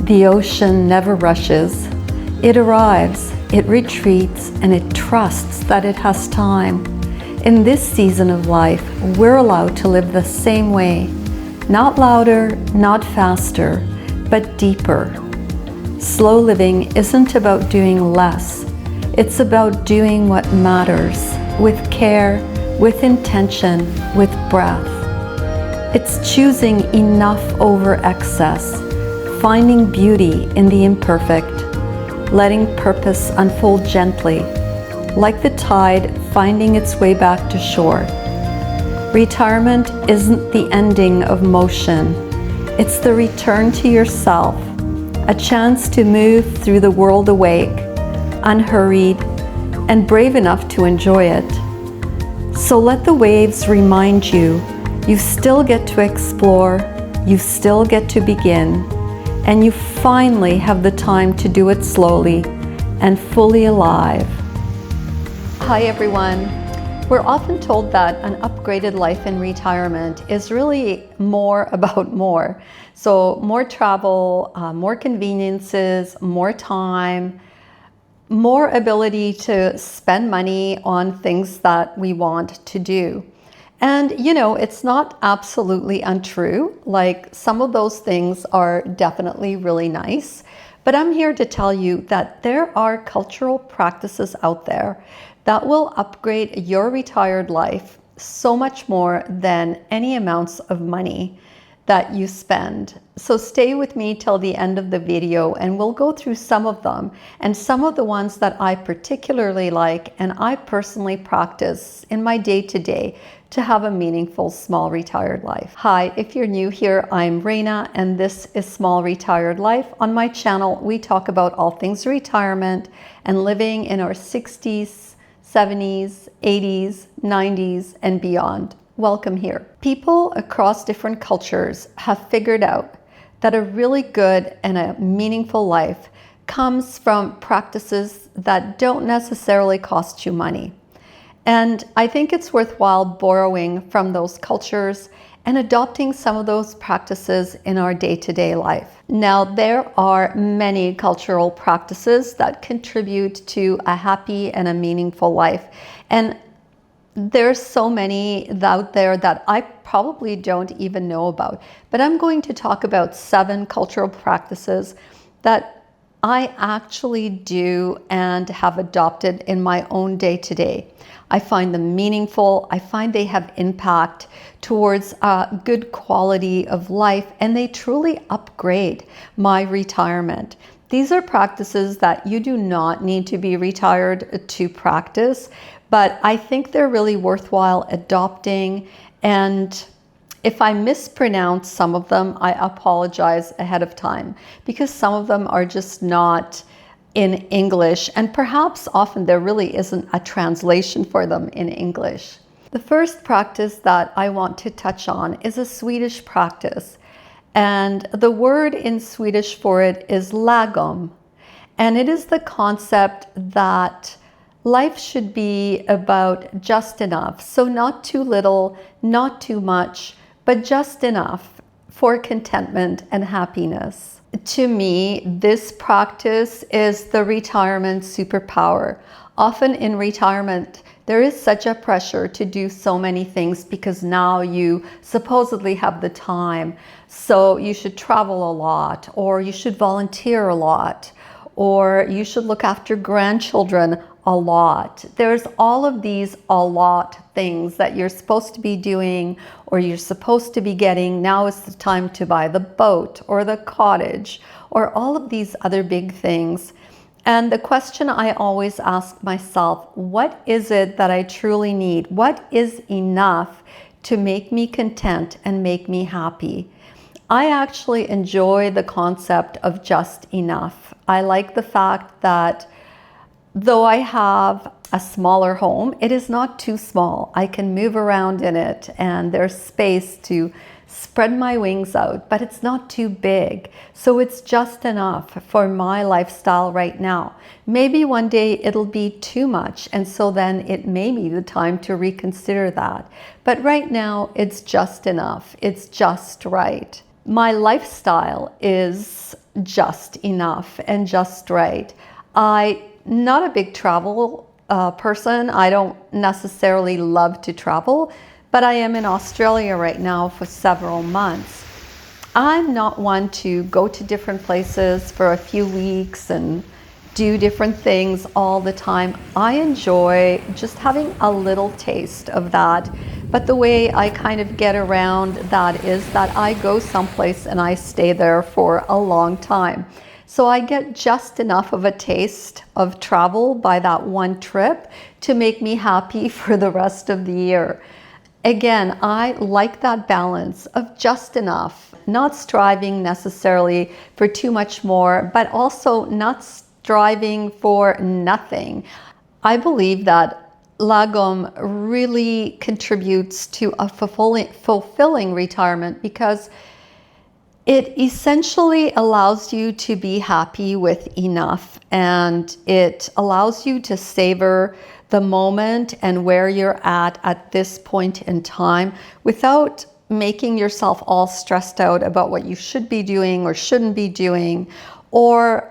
The ocean never rushes. It arrives, it retreats, and it trusts that it has time. In this season of life, we're allowed to live the same way. Not louder, not faster, but deeper. Slow living isn't about doing less. It's about doing what matters, with care, with intention, with breath. It's choosing enough over excess, finding beauty in the imperfect, letting purpose unfold gently, like the tide finding its way back to shore. Retirement isn't the ending of motion. It's the return to yourself, a chance to move through the world awake, unhurried, and brave enough to enjoy it. So let the waves remind you, you still get to explore, you still get to begin, and you finally have the time to do it slowly and fully alive. Hi everyone. We're often told that an upgraded life in retirement is really more about more. So more travel, more conveniences, more time, more ability to spend money on things that we want to do. And you know, it's not absolutely untrue. Like, some of those things are definitely really nice, but I'm here to tell you that there are cultural practices out there that will upgrade your retired life so much more than any amounts of money that you spend. So stay with me till the end of the video and we'll go through some of them, and some of the ones that I particularly like and I personally practice in my day-to-day to have a meaningful small retired life. Hi, if you're new here, I'm Reina and this is Small Retired Life. On my channel, we talk about all things retirement and living in our 60s, 70s, 80s, 90s, and beyond. Welcome here. People across different cultures have figured out that a really good and a meaningful life comes from practices that don't necessarily cost you money. And I think it's worthwhile borrowing from those cultures and adopting some of those practices in our day-to-day life. Now, there are many cultural practices that contribute to a happy and a meaningful life. And there's so many out there that I probably don't even know about. But I'm going to talk about 7 cultural practices that I actually do and have adopted in my own day-to-day. I find them meaningful. I find they have impact towards a good quality of life, and they truly upgrade my retirement. These are practices that you do not need to be retired to practice, but I think they're really worthwhile adopting. And if I mispronounce some of them, I apologize ahead of time, because some of them are just not in English, and perhaps often there really isn't a translation for them in English. The first practice that I want to touch on is a Swedish practice, and the word in Swedish for it is Lagom, and it is the concept that life should be about just enough. So not too little, not too much, but just enough for contentment and happiness. To me, this practice is the retirement superpower. Often in retirement, there is such a pressure to do so many things because now you supposedly have the time. So you should travel a lot, or you should volunteer a lot, or you should look after grandchildren a lot. There's all of these a lot things that you're supposed to be doing, or you're supposed to be getting. Now is the time to buy the boat or the cottage or all of these other big things. And the question I always ask myself, what is it that I truly need? What is enough to make me content and make me happy? I actually enjoy the concept of just enough. I like the fact that though I have a smaller home, it is not too small. I can move around in it and there's space to spread my wings out, but it's not too big. So it's just enough for my lifestyle right now. Maybe one day it'll be too much, and so then it may be the time to reconsider that. But right now it's just enough. It's just right. My lifestyle is just enough and just right. I'm not a big travel person. I don't necessarily love to travel, but I am in Australia right now for several months. I'm not one to go to different places for a few weeks and do different things all the time. I enjoy just having a little taste of that. But the way I kind of get around that is that I go someplace and I stay there for a long time. So I get just enough of a taste of travel by that one trip to make me happy for the rest of the year. Again, I like that balance of just enough, not striving necessarily for too much more, but also not striving for nothing. I believe that Lagom really contributes to a fulfilling retirement because it essentially allows you to be happy with enough, and it allows you to savor the moment and where you're at this point in time without making yourself all stressed out about what you should be doing or shouldn't be doing, or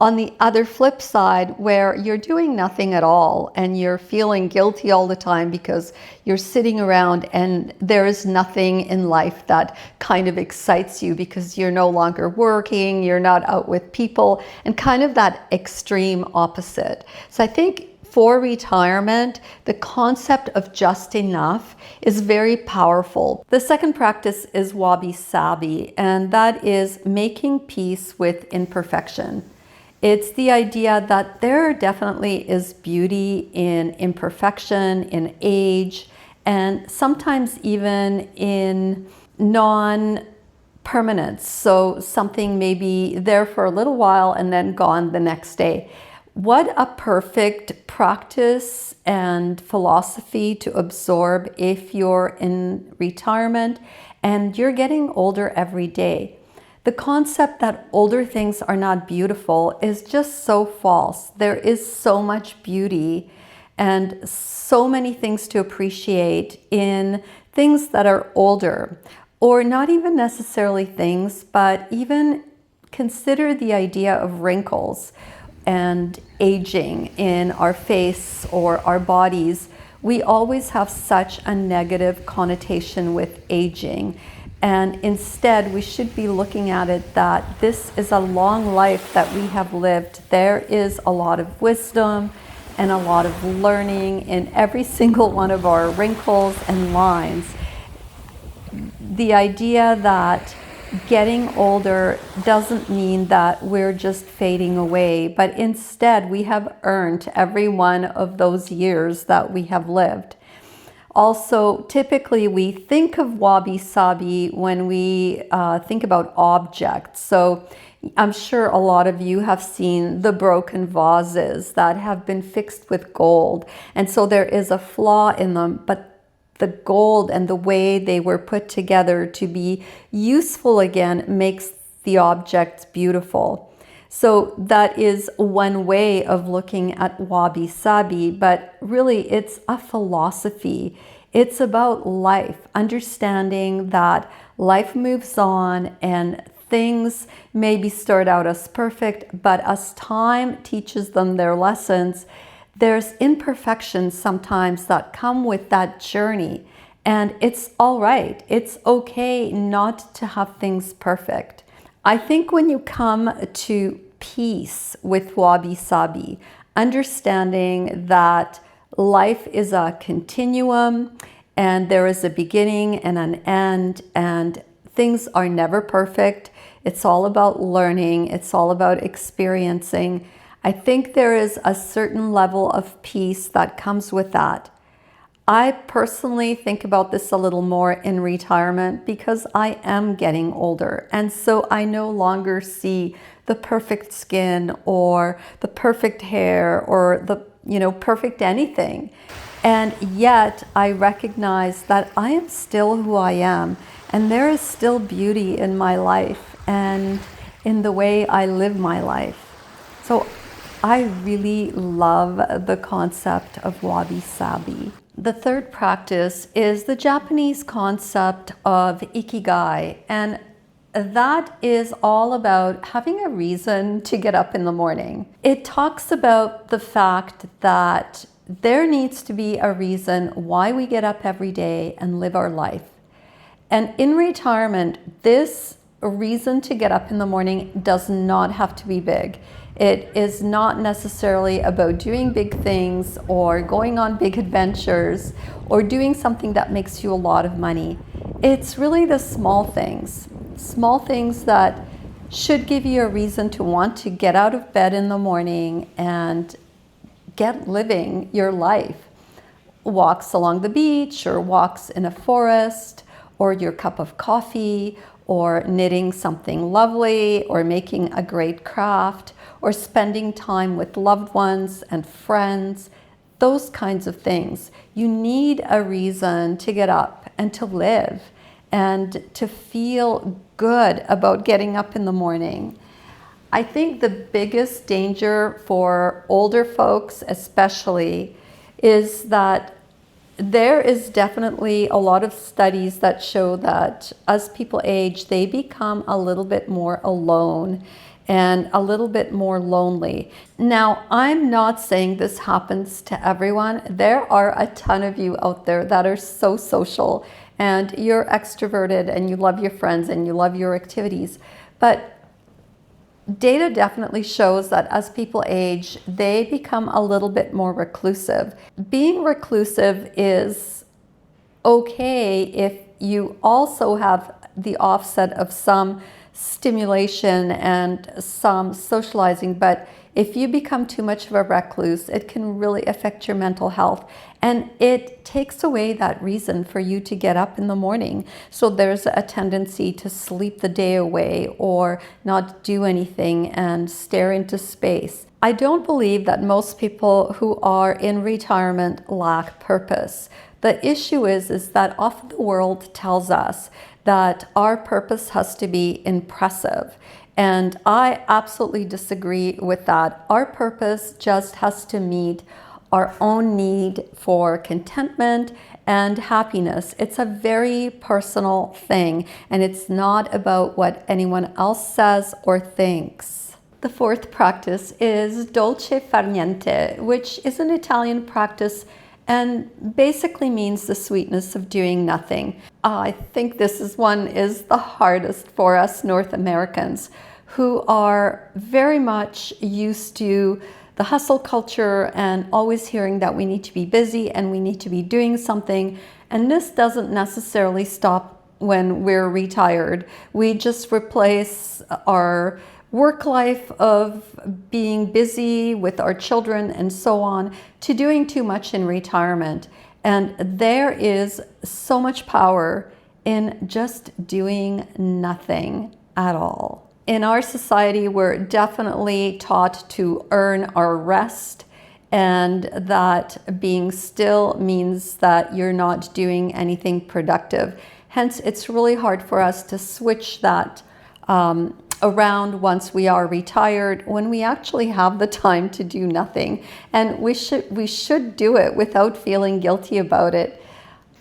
on the other flip side, where you're doing nothing at all and you're feeling guilty all the time because you're sitting around and there is nothing in life that kind of excites you because you're no longer working, you're not out with people, and kind of that extreme opposite. So I think for retirement, the concept of just enough is very powerful. The second practice is Wabi-sabi, and that is making peace with imperfection. It's the idea that there definitely is beauty in imperfection, in age, and sometimes even in non-permanence. So something may be there for a little while and then gone the next day. What a perfect practice and philosophy to absorb if you're in retirement and you're getting older every day. The concept that older things are not beautiful is just so false. There is so much beauty and so many things to appreciate in things that are older, or not even necessarily things, but even consider the idea of wrinkles and aging in our face or our bodies. We always have such a negative connotation with aging. And instead, we should be looking at it that this is a long life that we have lived. There is a lot of wisdom and a lot of learning in every single one of our wrinkles and lines. The idea that getting older doesn't mean that we're just fading away, but instead we have earned every one of those years that we have lived. Also, typically we think of wabi-sabi when we think about objects. So I'm sure a lot of you have seen the broken vases that have been fixed with gold. And so there is a flaw in them, but the gold and the way they were put together to be useful again makes the objects beautiful. So that is one way of looking at wabi-sabi, but really it's a philosophy. It's about life, understanding that life moves on and things maybe start out as perfect, but as time teaches them their lessons, there's imperfections sometimes that come with that journey. And it's all right. It's okay not to have things perfect. I think when you come to peace with wabi-sabi, understanding that life is a continuum and there is a beginning and an end and things are never perfect. It's all about learning. It's all about experiencing. I think there is a certain level of peace that comes with that. I personally think about this a little more in retirement because I am getting older, and so I no longer see the perfect skin or the perfect hair or the perfect anything. And yet I recognize that I am still who I am, and there is still beauty in my life and in the way I live my life. So I really love the concept of wabi-sabi. The third practice is the Japanese concept of Ikigai. And that is all about having a reason to get up in the morning. It talks about the fact that there needs to be a reason why we get up every day and live our life. And in retirement, this reason to get up in the morning does not have to be big. It is not necessarily about doing big things or going on big adventures or doing something that makes you a lot of money. It's really the small things that should give you a reason to want to get out of bed in the morning and get living your life. Walks along the beach, or walks in a forest, or your cup of coffee, or knitting something lovely, or making a great craft, or spending time with loved ones and friends, those kinds of things. You need a reason to get up and to live and to feel good about getting up in the morning. I think the biggest danger for older folks especially is that there is definitely a lot of studies that show that as people age, they become a little bit more alone and a little bit more lonely. Now, I'm not saying this happens to everyone. There are a ton of you out there that are so social and you're extroverted and you love your friends and you love your activities. But data definitely shows that as people age, they become a little bit more reclusive. Being reclusive is okay if you also have the offset of some stimulation and some socializing, but if you become too much of a recluse, it can really affect your mental health, and it takes away that reason for you to get up in the morning. So there's a tendency to sleep the day away or not do anything and stare into space. I don't believe that most people who are in retirement lack purpose. The issue is that often the world tells us that our purpose has to be impressive. And I absolutely disagree with that. Our purpose just has to meet our own need for contentment and happiness. It's a very personal thing, and it's not about what anyone else says or thinks. The fourth practice is Dolce far niente, which is an Italian practice and basically means the sweetness of doing nothing. I think this is the hardest for us North Americans, who are very much used to the hustle culture and always hearing that we need to be busy and we need to be doing something. And this doesn't necessarily stop when we're retired. We just replace our work life of being busy with our children and so on to doing too much in retirement. And there is so much power in just doing nothing at all. In our society, we're definitely taught to earn our rest, and that being still means that you're not doing anything productive. Hence, it's really hard for us to switch that around once we are retired, when we actually have the time to do nothing. And we should do it without feeling guilty about it.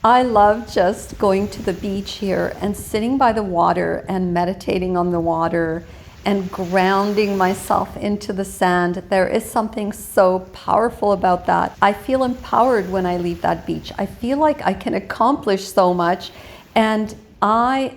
I love just going to the beach here and sitting by the water and meditating on the water and grounding myself into the sand. There is something so powerful about that. I feel empowered when I leave that beach. I feel like I can accomplish so much, and I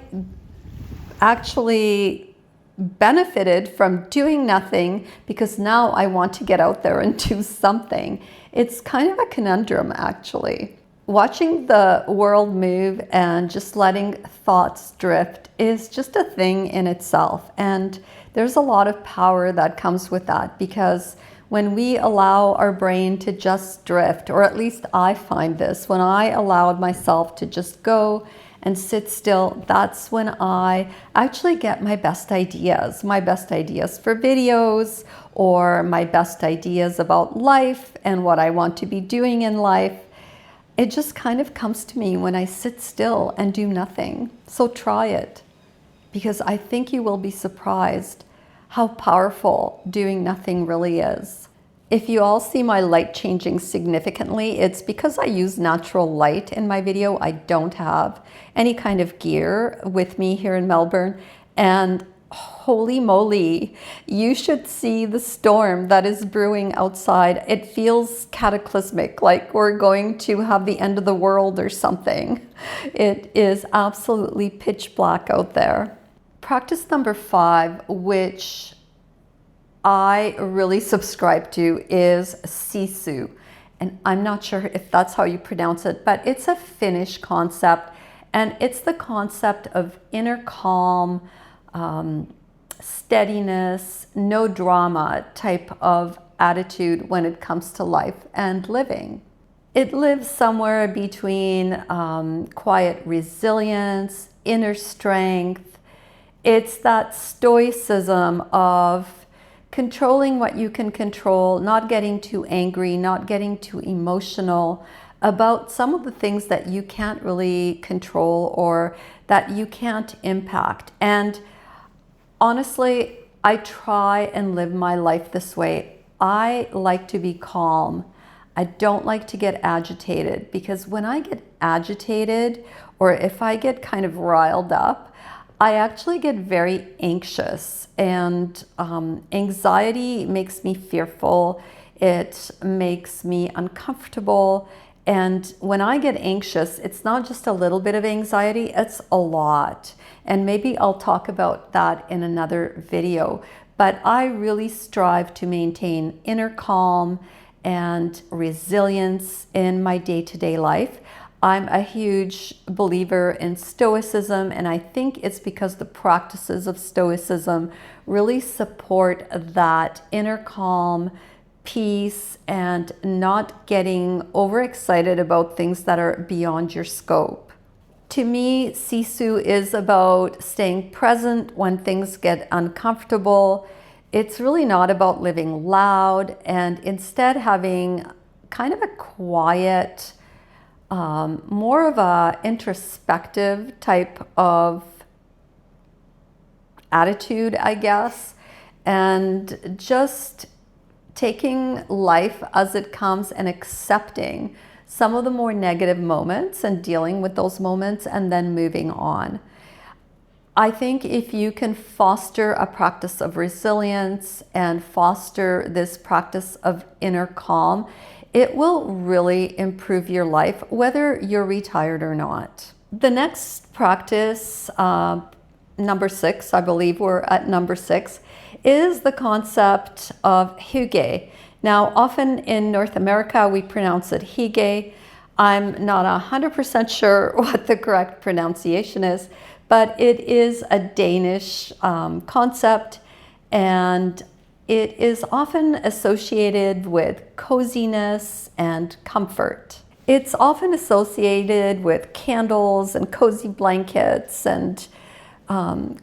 actually benefited from doing nothing because now I want to get out there and do something. It's kind of a conundrum, actually. Watching the world move and just letting thoughts drift is just a thing in itself. And there's a lot of power that comes with that, because when we allow our brain to just drift, or at least I find this, when I allowed myself to just go and sit still, that's when I actually get my best ideas for videos, or my best ideas about life and what I want to be doing in life. It just kind of comes to me when I sit still and do nothing. So try it, because I think you will be surprised how powerful doing nothing really is. If you all see my light changing significantly, it's because I use natural light in my video. I don't have any kind of gear with me here in Melbourne, And holy moly, you should see the storm that is brewing outside. It feels cataclysmic, like we're going to have the end of the world or something. It is absolutely pitch black out there. Practice number 5, which I really subscribe to, is Sisu. And I'm not sure if that's how you pronounce it, but it's a Finnish concept. And it's the concept of inner calm, steadiness, no drama type of attitude when it comes to life and living. It lives somewhere between quiet resilience, inner strength. It's that stoicism of controlling what you can control, not getting too angry, not getting too emotional about some of the things that you can't really control or that you can't impact. And honestly, I try and live my life this way. I like to be calm. I don't like to get agitated, because when I get agitated, or if I get kind of riled up, I actually get very anxious, and anxiety makes me fearful. It makes me uncomfortable. And when I get anxious, it's not just a little bit of anxiety, it's a lot. And maybe I'll talk about that in another video. But I really strive to maintain inner calm and resilience in my day-to-day life. I'm a huge believer in Stoicism, and I think it's because the practices of Stoicism really support that inner calm, peace, and not getting overexcited about things that are beyond your scope. To me, Sisu is about staying present when things get uncomfortable. It's really not about living loud, and instead having kind of a quiet, more of a introspective type of attitude, I guess, and just taking life as it comes and accepting some of the more negative moments and dealing with those moments and then moving on. I think if you can foster a practice of resilience and foster this practice of inner calm, it will really improve your life, whether you're retired or not. The next practice, number 6, I believe we're at number 6, is the concept of Hygge. Now, often in North America, we pronounce it Hygge. I'm not 100% sure what the correct pronunciation is, but it is a Danish concept, and it is often associated with coziness and comfort. It's often associated with candles and cozy blankets and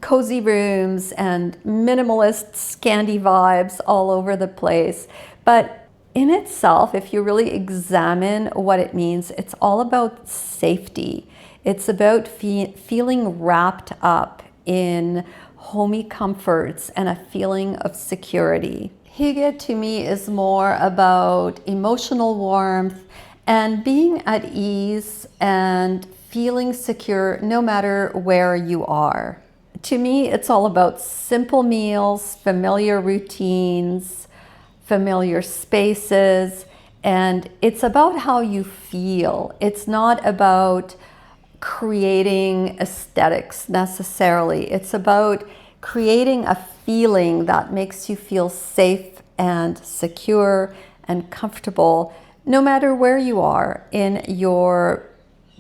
cozy rooms and minimalist Scandi vibes all over the place. But in itself, if you really examine what it means, it's all about safety. It's about feeling wrapped up in homey comforts and a feeling of security. Hygge to me is more about emotional warmth and being at ease and feeling secure no matter where you are. To me, it's all about simple meals, familiar routines, familiar spaces, and it's about how you feel. It's not about creating aesthetics necessarily. It's about creating a feeling that makes you feel safe and secure and comfortable no matter where you are in your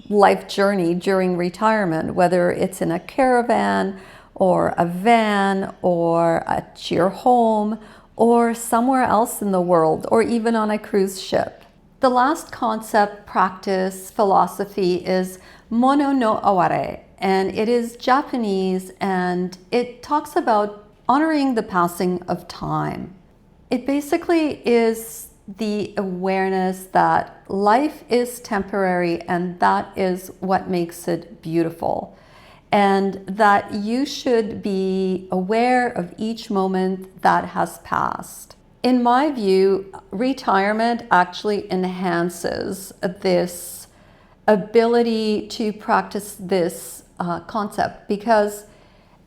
life journey during retirement, whether it's in a caravan or a van or at your home or somewhere else in the world, or even on a cruise ship. The last concept, practice, philosophy is mono no aware, and it is Japanese, and it talks about honoring the passing of time. It basically is the awareness that life is temporary, and that is what makes it beautiful, and that you should be aware of each moment that has passed. In my view, retirement actually enhances this ability to practice this concept, because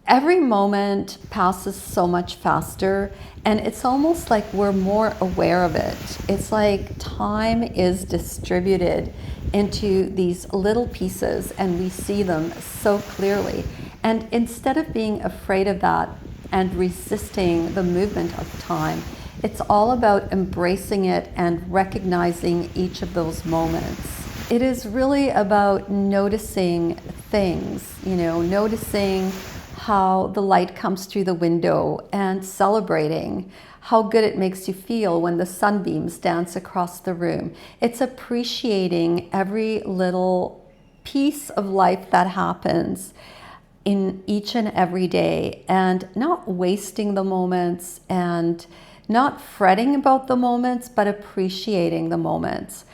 every moment passes so much faster, and it's almost like we're more aware of it. It's like time is distributed into these little pieces and we see them so clearly. And instead of being afraid of that and resisting the movement of time, it's all about embracing it and recognizing each of those moments. It is really about noticing things, noticing how the light comes through the window and celebrating how good it makes you feel when the sunbeams dance across the room. It's appreciating every little piece of life that happens in each and every day and not wasting the moments and not fretting about the moments, but appreciating the moments.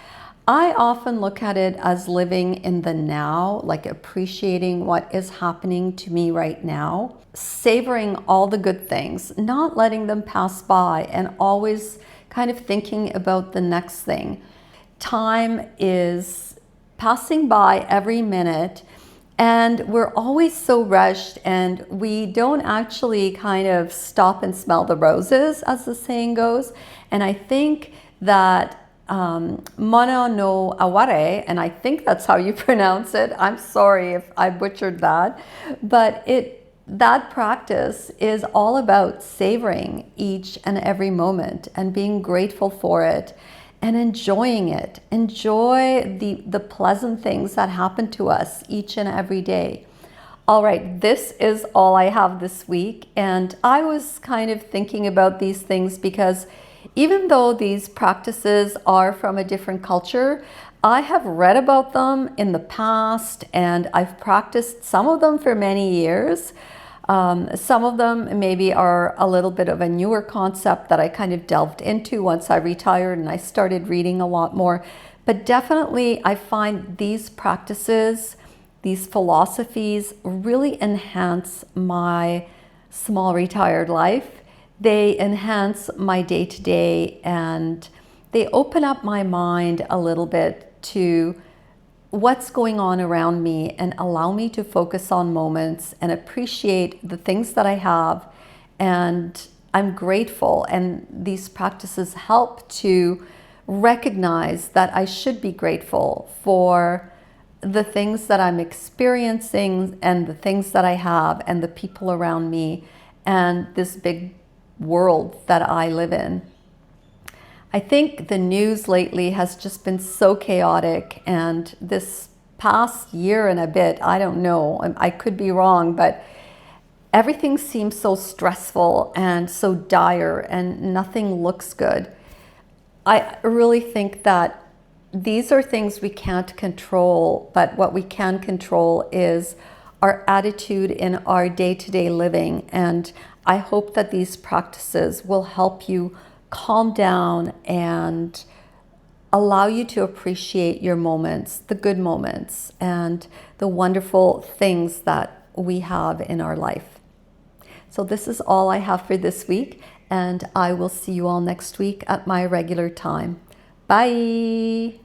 I often look at it as living in the now, like appreciating what is happening to me right now, savoring all the good things, not letting them pass by, and always kind of thinking about the next thing. Time is passing by every minute, and we're always so rushed, and we don't actually kind of stop and smell the roses, as the saying goes. And I think that mana no aware, and I think that's how you pronounce it. I'm sorry if I butchered that, but that practice is all about savoring each and every moment and being grateful for it and enjoying it. Enjoy the pleasant things that happen to us each and every day. All right, this is all I have this week, and I was kind of thinking about these things because even though these practices are from a different culture, I have read about them in the past and I've practiced some of them for many years. Some of them maybe are a little bit of a newer concept that I kind of delved into once I retired and I started reading a lot more. But definitely I find these practices, these philosophies really enhance my small retired life. They enhance my day-to-day and they open up my mind a little bit to what's going on around me and allow me to focus on moments and appreciate the things that I have. And I'm grateful, and these practices help to recognize that I should be grateful for the things that I'm experiencing and the things that I have and the people around me and this big world that I live in. I think the news lately has just been so chaotic, and this past year and a bit, I don't know, I could be wrong, but everything seems so stressful and so dire and nothing looks good. I really think that these are things we can't control, but what we can control is our attitude in our day-to-day living. And I hope that these practices will help you calm down and allow you to appreciate your moments, the good moments, and the wonderful things that we have in our life. So this is all I have for this week, and I will see you all next week at my regular time. Bye.